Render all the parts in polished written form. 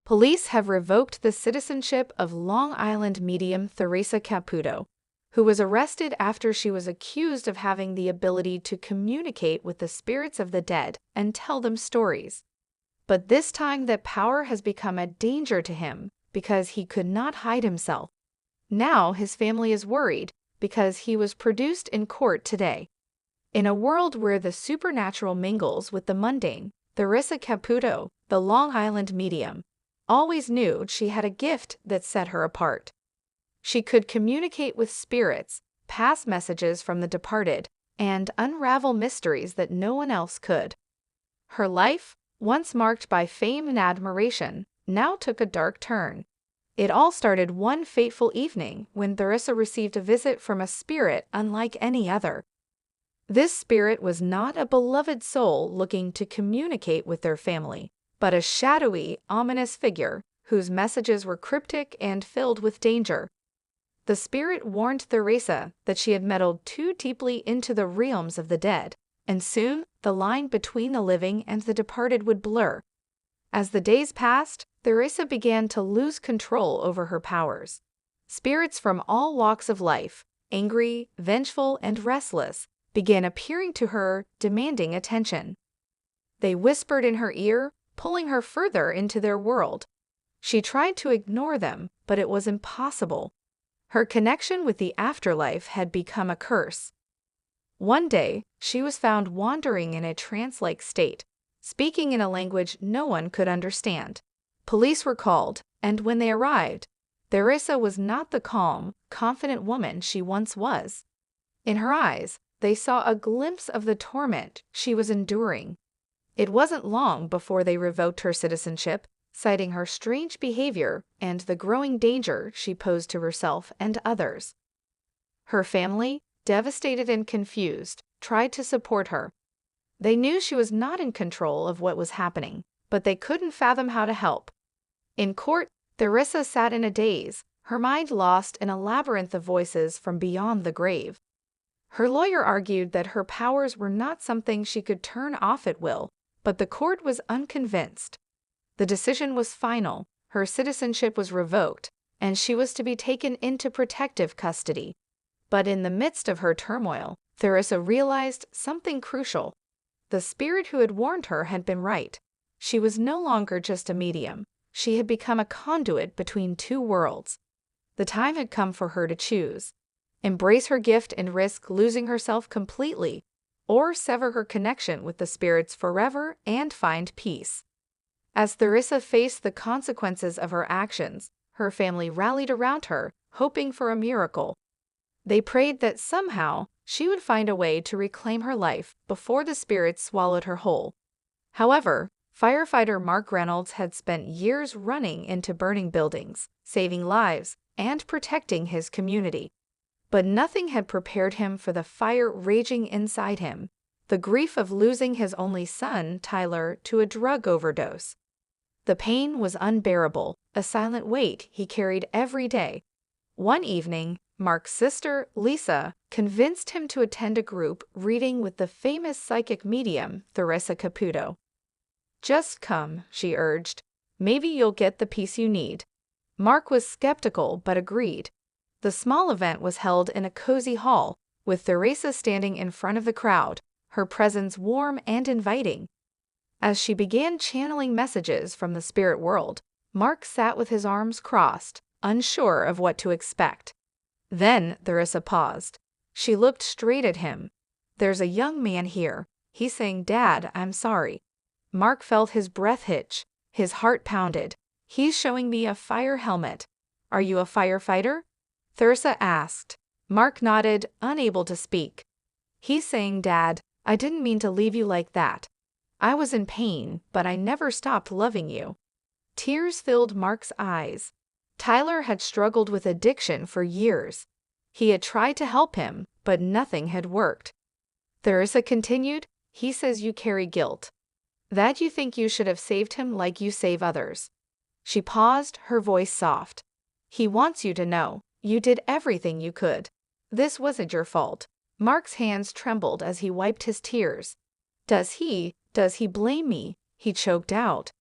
Police have revoked the citizenship of Long Island medium Theresa Caputo, who was arrested after she was accused of having the ability to communicate with the spirits of the dead and tell them stories. But this time that power has become a danger to him because he could not hide himself. Now his family is worried because he was produced in court today. In a world where the supernatural mingles with the mundane, Theresa Caputo, the Long Island medium, always knew she had a gift that set her apart. She could communicate with spirits, pass messages from the departed, and unravel mysteries that no one else could. Her life, once marked by fame and admiration, now took a dark turn. It all started one fateful evening when Theresa received a visit from a spirit unlike any other. This spirit was not a beloved soul looking to communicate with their family, but a shadowy, ominous figure whose messages were cryptic and filled with danger. The spirit warned Theresa that she had meddled too deeply into the realms of the dead, and soon the line between the living and the departed would blur. As the days passed, Theresa began to lose control over her powers. Spirits from all walks of life, angry, vengeful, and restless, began appearing to her, demanding attention. They whispered in her ear, pulling her further into their world. She tried to ignore them, but it was impossible. Her connection with the afterlife had become a curse. One day, she was found wandering in a trance-like state, speaking in a language no one could understand. Police were called, and when they arrived, Theresa was not the calm, confident woman she once was. In her eyes, they saw a glimpse of the torment she was enduring. It wasn't long before they revoked her citizenship, citing her strange behavior and the growing danger she posed to herself and others. Her family, devastated and confused, tried to support her. They knew she was not in control of what was happening, but they couldn't fathom how to help. In court, Theresa sat in a daze, her mind lost in a labyrinth of voices from beyond the grave. Her lawyer argued that her powers were not something she could turn off at will, but the court was unconvinced. The decision was final, her citizenship was revoked, and she was to be taken into protective custody. But in the midst of her turmoil, Theresa realized something crucial. The spirit who had warned her had been right. She was no longer just a medium. She had become a conduit between two worlds. The time had come for her to choose. Embrace her gift and risk losing herself completely, or sever her connection with the spirits forever and find peace. As Theresa faced the consequences of her actions, her family rallied around her, hoping for a miracle. They prayed that somehow she would find a way to reclaim her life before the spirits swallowed her whole. However, firefighter Mark Reynolds had spent years running into burning buildings, saving lives, and protecting his community. But nothing had prepared him for the fire raging inside him, the grief of losing his only son, Tyler, to a drug overdose. The pain was unbearable, a silent weight he carried every day. One evening, Mark's sister, Lisa, convinced him to attend a group reading with the famous psychic medium, Theresa Caputo. "Just come," she urged. "Maybe you'll get the peace you need." Mark was skeptical but agreed. The small event was held in a cozy hall, with Theresa standing in front of the crowd, her presence warm and inviting. As she began channeling messages from the spirit world, Mark sat with his arms crossed, unsure of what to expect. Then Theresa paused. She looked straight at him. "There's a young man here. He's saying, 'Dad, I'm sorry.'" Mark felt his breath hitch. His heart pounded. "He's showing me a fire helmet. Are you a firefighter?" Theresa asked. Mark nodded, unable to speak. "He's saying, 'Dad, I didn't mean to leave you like that. I was in pain, but I never stopped loving you.'" Tears filled Mark's eyes. Tyler had struggled with addiction for years. He had tried to help him, but nothing had worked. Theresa continued, "He says you carry guilt. That you think you should have saved him like you save others." She paused, her voice soft. "He wants you to know. You did everything you could. This wasn't your fault." Mark's hands trembled as he wiped his tears. Does he blame me?" he choked out.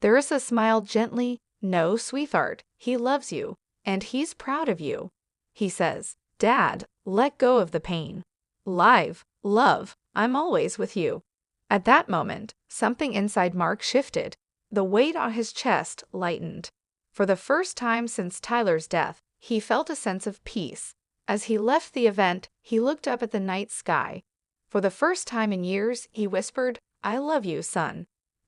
Theresa smiled gently. No, sweetheart, he loves you, and he's proud of you. He says, Dad, let go of the pain. Live, love, I'm always with you. At that moment, something inside Mark shifted. The weight on his chest lightened. For the first time since Tyler's death, he felt a sense of peace. As he left the event, he looked up at the night sky. For the first time in years, he whispered, I love you, son.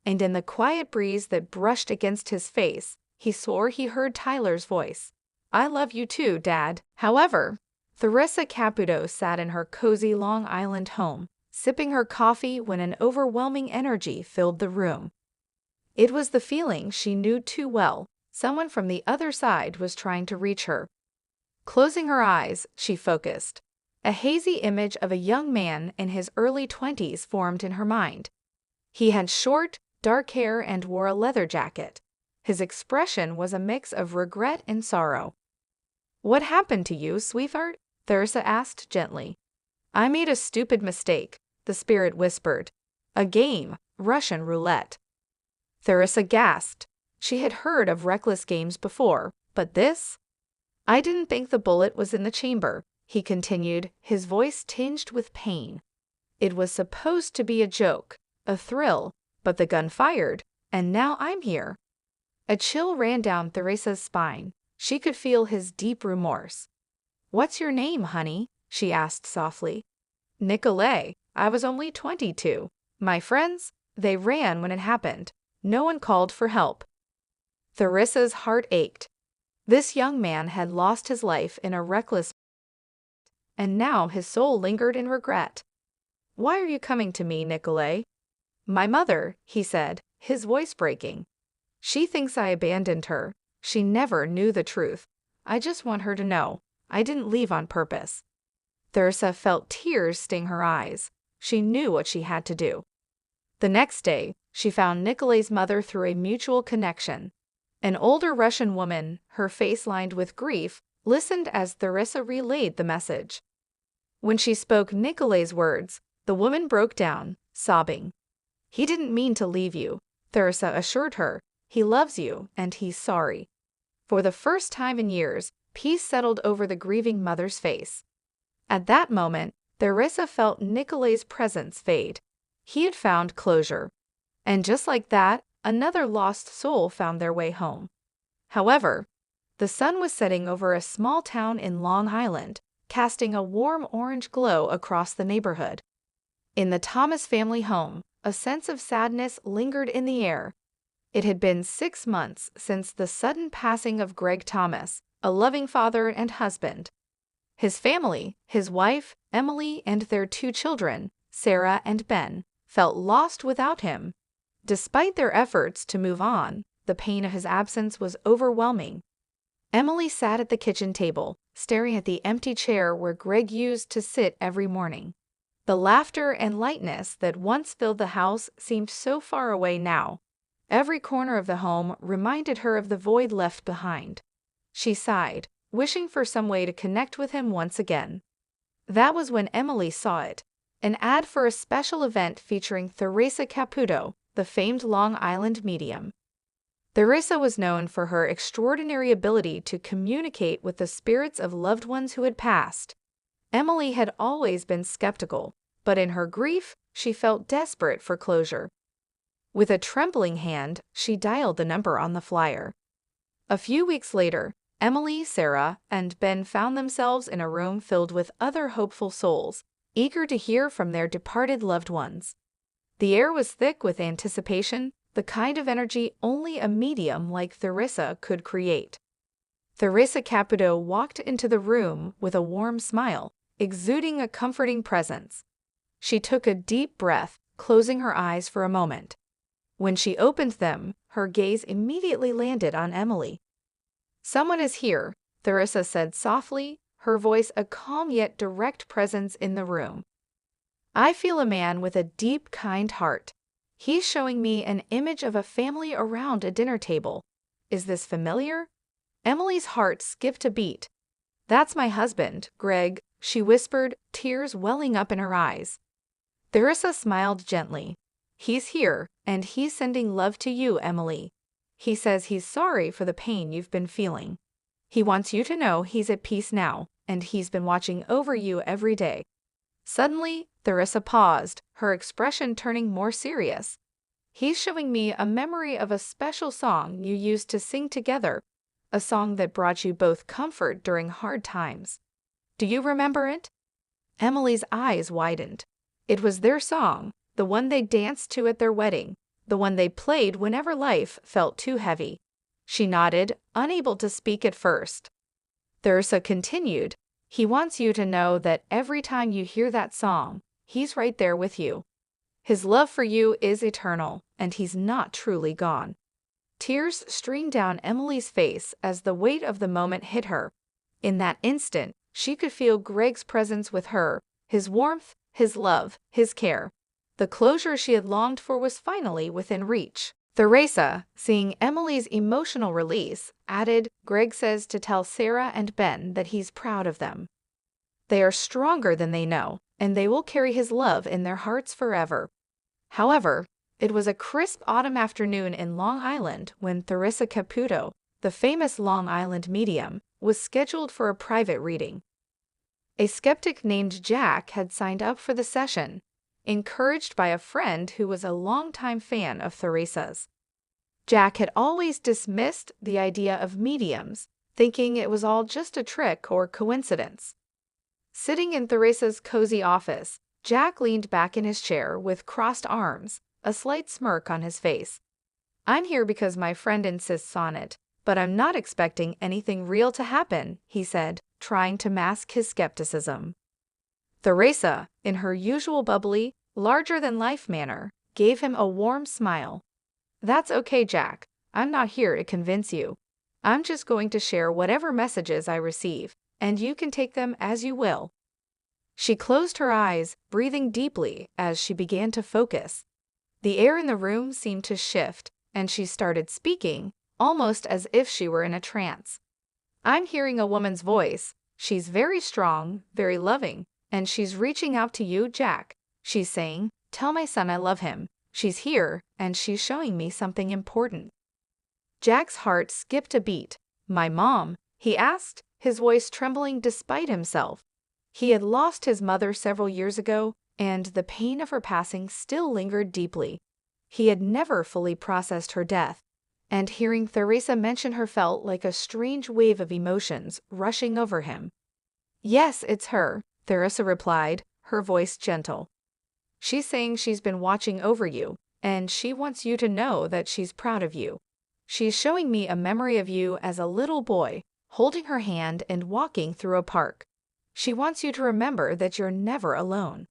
And in the quiet breeze that brushed against his face, he swore he heard Tyler's voice. I love you too, Dad. However, Theresa Caputo sat in her cozy Long Island home, sipping her coffee when an overwhelming energy filled the room. It was the feeling she knew too well. Someone from the other side was trying to reach her. Closing her eyes, she focused. A hazy image of a young man in his early 20s formed in her mind. He had short, dark hair and wore a leather jacket. His expression was a mix of regret and sorrow. What happened to you, sweetheart? Theresa asked gently. I made a stupid mistake, the spirit whispered. A game, Russian roulette. Theresa gasped. She had heard of reckless games before, but this? I didn't think the bullet was in the chamber, he continued, his voice tinged with pain. It was supposed to be a joke, a thrill, but the gun fired, and now I'm here. A chill ran down Theresa's spine. She could feel his deep remorse. What's your name, honey? She asked softly. Nicolay. I was only 22. My friends? They ran when it happened. No one called for help. Theresa's heart ached. This young man had lost his life in a reckless and now his soul lingered in regret. Why are you coming to me, Nicolay? My mother, he said, his voice breaking. She thinks I abandoned her. She never knew the truth. I just want her to know. I didn't leave on purpose. Theresa felt tears sting her eyes. She knew what she had to do. The next day, she found Nicolay's mother through a mutual connection. An older Russian woman, her face lined with grief, listened as Theresa relayed the message. When she spoke Nicolay's words, the woman broke down, sobbing. He didn't mean to leave you, Theresa assured her. He loves you, and he's sorry. For the first time in years, peace settled over the grieving mother's face. At that moment, Theresa felt Nicolay's presence fade. He had found closure. And just like that, another lost soul found their way home. However, the sun was setting over a small town in Long Island, casting a warm orange glow across the neighborhood. In the Thomas family home, a sense of sadness lingered in the air. It had been 6 months since the sudden passing of Greg Thomas, a loving father and husband. His family, his wife, Emily, and their 2 children, Sarah and Ben, felt lost without him. Despite their efforts to move on, the pain of his absence was overwhelming. Emily sat at the kitchen table, staring at the empty chair where Greg used to sit every morning. The laughter and lightness that once filled the house seemed so far away now. Every corner of the home reminded her of the void left behind. She sighed, wishing for some way to connect with him once again. That was when Emily saw it, an ad for a special event featuring Theresa Caputo, the famed Long Island medium. Theresa was known for her extraordinary ability to communicate with the spirits of loved ones who had passed. Emily had always been skeptical, but in her grief, she felt desperate for closure. With a trembling hand, she dialed the number on the flyer. A few weeks later, Emily, Sarah, and Ben found themselves in a room filled with other hopeful souls, eager to hear from their departed loved ones. The air was thick with anticipation, the kind of energy only a medium like Theresa could create. Theresa Caputo walked into the room with a warm smile, exuding a comforting presence. She took a deep breath, closing her eyes for a moment. When she opened them, her gaze immediately landed on Emily. Someone is here, Theresa said softly, her voice a calm yet direct presence in the room. I feel a man with a deep, kind heart. He's showing me an image of a family around a dinner table. Is this familiar? Emily's heart skipped a beat. That's my husband, Greg, she whispered, tears welling up in her eyes. Theresa smiled gently. He's here, and he's sending love to you, Emily. He says he's sorry for the pain you've been feeling. He wants you to know he's at peace now, and he's been watching over you every day. Suddenly, Theresa paused, her expression turning more serious. He's showing me a memory of a special song you used to sing together, a song that brought you both comfort during hard times. Do you remember it? Emily's eyes widened. It was their song, the one they danced to at their wedding, the one they played whenever life felt too heavy. She nodded, unable to speak at first. Theresa continued, he wants you to know that every time you hear that song, he's right there with you. His love for you is eternal, and he's not truly gone. Tears streamed down Emily's face as the weight of the moment hit her. In that instant, she could feel Greg's presence with her, his warmth, his love, his care. The closure she had longed for was finally within reach. Theresa, seeing Emily's emotional release, added, Greg says to tell Sarah and Ben that he's proud of them. They are stronger than they know, and they will carry his love in their hearts forever. However, it was a crisp autumn afternoon in Long Island when Theresa Caputo, the famous Long Island medium, was scheduled for a private reading. A skeptic named Jack had signed up for the session, encouraged by a friend who was a longtime fan of Theresa's. Jack had always dismissed the idea of mediums, thinking it was all just a trick or coincidence. Sitting in Theresa's cozy office, Jack leaned back in his chair with crossed arms, a slight smirk on his face. I'm here because my friend insists on it, but I'm not expecting anything real to happen, he said, trying to mask his skepticism. Theresa, in her usual bubbly, larger-than-life manner, gave him a warm smile. That's okay, Jack. I'm not here to convince you. I'm just going to share whatever messages I receive, and you can take them as you will. She closed her eyes, breathing deeply as she began to focus. The air in the room seemed to shift, and she started speaking, almost as if she were in a trance. I'm hearing a woman's voice. She's very strong, very loving, and she's reaching out to you, Jack. She's saying, tell my son I love him. She's here, and she's showing me something important. Jack's heart skipped a beat. My mom? He asked, his voice trembling despite himself. He had lost his mother several years ago, and the pain of her passing still lingered deeply. He had never fully processed her death, and hearing Theresa mention her felt like a strange wave of emotions rushing over him. Yes, it's her, Theresa replied, her voice gentle. She's saying she's been watching over you, and she wants you to know that she's proud of you. She's showing me a memory of you as a little boy, holding her hand and walking through a park. She wants you to remember that you're never alone.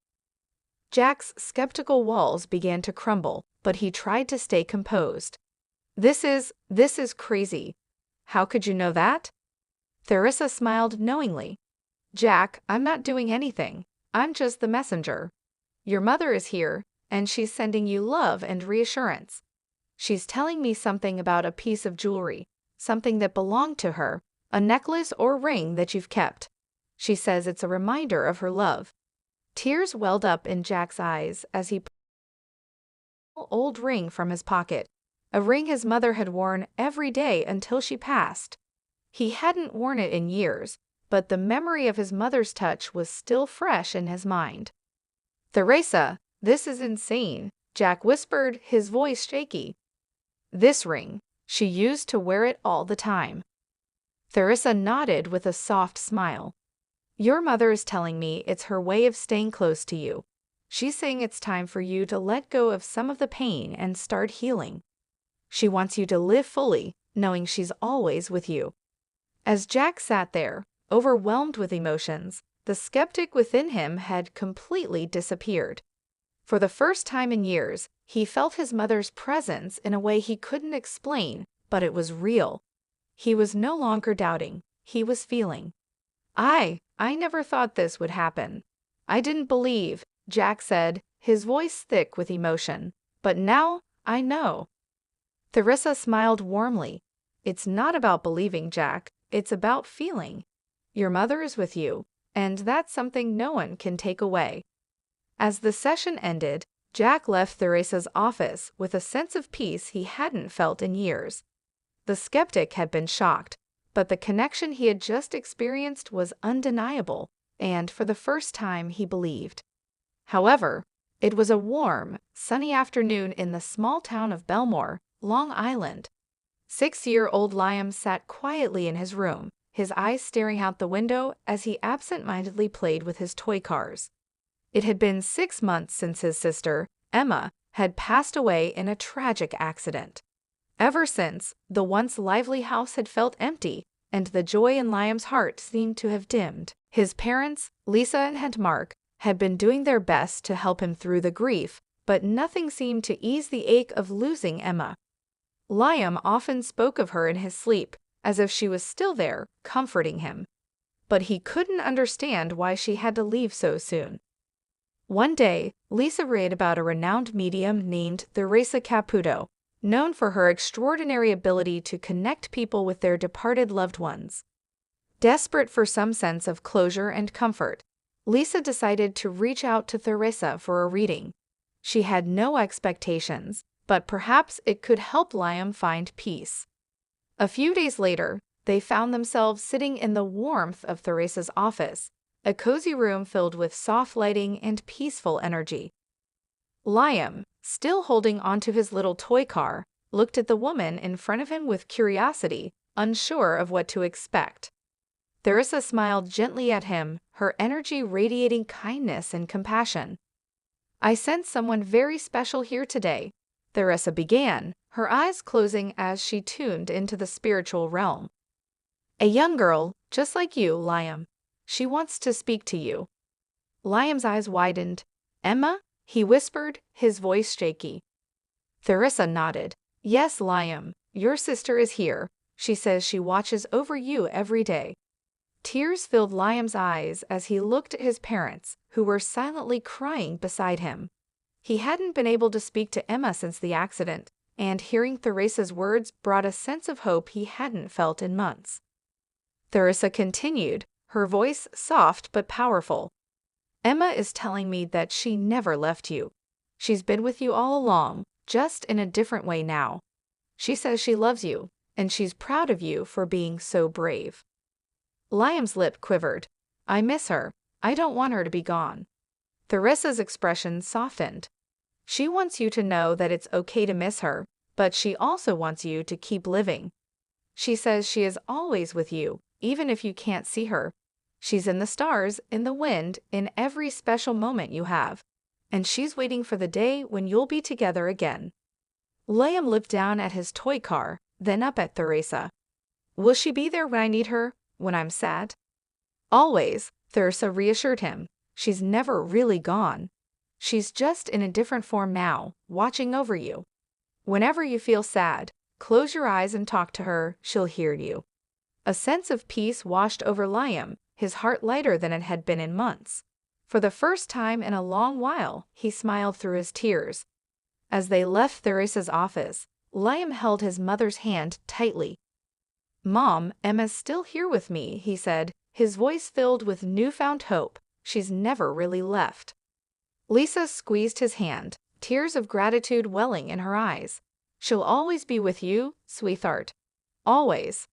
Jack's skeptical walls began to crumble, but he tried to stay composed. This is crazy. How could you know that? Theresa smiled knowingly. Jack, I'm not doing anything. I'm just the messenger. Your mother is here, and she's sending you love and reassurance. She's telling me something about a piece of jewelry, something that belonged to her, a necklace or ring that you've kept. She says it's a reminder of her love. Tears welled up in Jack's eyes as he pulled an old ring from his pocket, a ring his mother had worn every day until she passed. He hadn't worn it in years, but the memory of his mother's touch was still fresh in his mind. Theresa, this is insane, Jack whispered, his voice shaky. This ring, she used to wear it all the time. Theresa nodded with a soft smile. Your mother is telling me it's her way of staying close to you. She's saying it's time for you to let go of some of the pain and start healing. She wants you to live fully, knowing she's always with you. As Jack sat there, overwhelmed with emotions, the skeptic within him had completely disappeared. For the first time in years, he felt his mother's presence in a way he couldn't explain, but it was real. He was no longer doubting, he was feeling. I never thought this would happen. I didn't believe, Jack said, his voice thick with emotion. But now, I know. Theresa smiled warmly. It's not about believing, Jack. It's about feeling. Your mother is with you, and that's something no one can take away. As the session ended, Jack left Theresa's office with a sense of peace he hadn't felt in years. The skeptic had been shocked, but the connection he had just experienced was undeniable, and for the first time he believed. However, it was a warm, sunny afternoon in the small town of Belmore, Long Island. 6-year-old Liam sat quietly in his room, his eyes staring out the window as he absent-mindedly played with his toy cars. It had been 6 months since his sister, Emma, had passed away in a tragic accident. Ever since, the once lively house had felt empty, and the joy in Liam's heart seemed to have dimmed. His parents, Lisa and Mark, had been doing their best to help him through the grief, but nothing seemed to ease the ache of losing Emma. Liam often spoke of her in his sleep, as if she was still there, comforting him. But he couldn't understand why she had to leave so soon. One day, Lisa read about a renowned medium named Theresa Caputo, known for her extraordinary ability to connect people with their departed loved ones. Desperate for some sense of closure and comfort, Lisa decided to reach out to Theresa for a reading. She had no expectations, but perhaps it could help Liam find peace. A few days later, they found themselves sitting in the warmth of Theresa's office, a cozy room filled with soft lighting and peaceful energy. Liam, still holding onto his little toy car, looked at the woman in front of him with curiosity, unsure of what to expect. Theresa smiled gently at him, her energy radiating kindness and compassion. "I sense someone very special here today," Theresa began, her eyes closing as she tuned into the spiritual realm. "A young girl, just like you, Liam. She wants to speak to you." Liam's eyes widened. "Emma?" he whispered, his voice shaky. Theresa nodded. "Yes, Liam, your sister is here. She says she watches over you every day." Tears filled Liam's eyes as he looked at his parents, who were silently crying beside him. He hadn't been able to speak to Emma since the accident, and hearing Theresa's words brought a sense of hope he hadn't felt in months. Theresa continued, her voice soft but powerful. "Emma is telling me that she never left you. She's been with you all along, just in a different way now. She says she loves you, and she's proud of you for being so brave." Liam's lip quivered. "I miss her. I don't want her to be gone." Theresa's expression softened. "She wants you to know that it's okay to miss her, but she also wants you to keep living. She says she is always with you, even if you can't see her. She's in the stars, in the wind, in every special moment you have. And she's waiting for the day when you'll be together again." Liam looked down at his toy car, then up at Theresa. "Will she be there when I need her, when I'm sad?" "Always," Theresa reassured him. "She's never really gone. She's just in a different form now, watching over you. Whenever you feel sad, close your eyes and talk to her, she'll hear you." A sense of peace washed over Liam, his heart lighter than it had been in months. For the first time in a long while, he smiled through his tears. As they left Theresa's office, Liam held his mother's hand tightly. "Mom, Emma's still here with me," he said, his voice filled with newfound hope. "She's never really left." Lisa squeezed his hand, tears of gratitude welling in her eyes. "She'll always be with you, sweetheart. Always."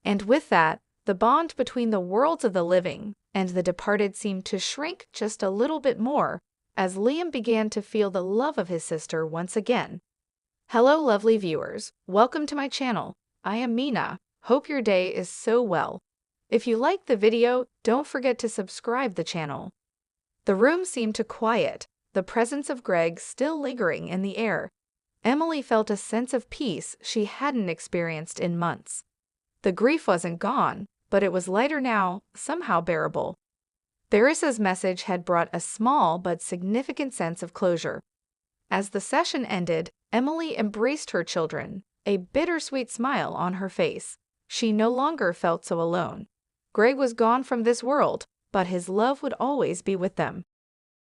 And with that, the bond between the worlds of the living and the departed seemed to shrink just a little bit more, as Liam began to feel the love of his sister once again. Hello, lovely viewers. Welcome to my channel. I am Mina. Hope your day is so well. If you liked the video, don't forget to subscribe the channel. The room seemed to quiet, the presence of Greg still lingering in the air. Emily felt a sense of peace she hadn't experienced in months. The grief wasn't gone, but it was lighter now, somehow bearable. Theresa's message had brought a small but significant sense of closure. As the session ended, Emily embraced her children, a bittersweet smile on her face. She no longer felt so alone. Greg was gone from this world, but his love would always be with them.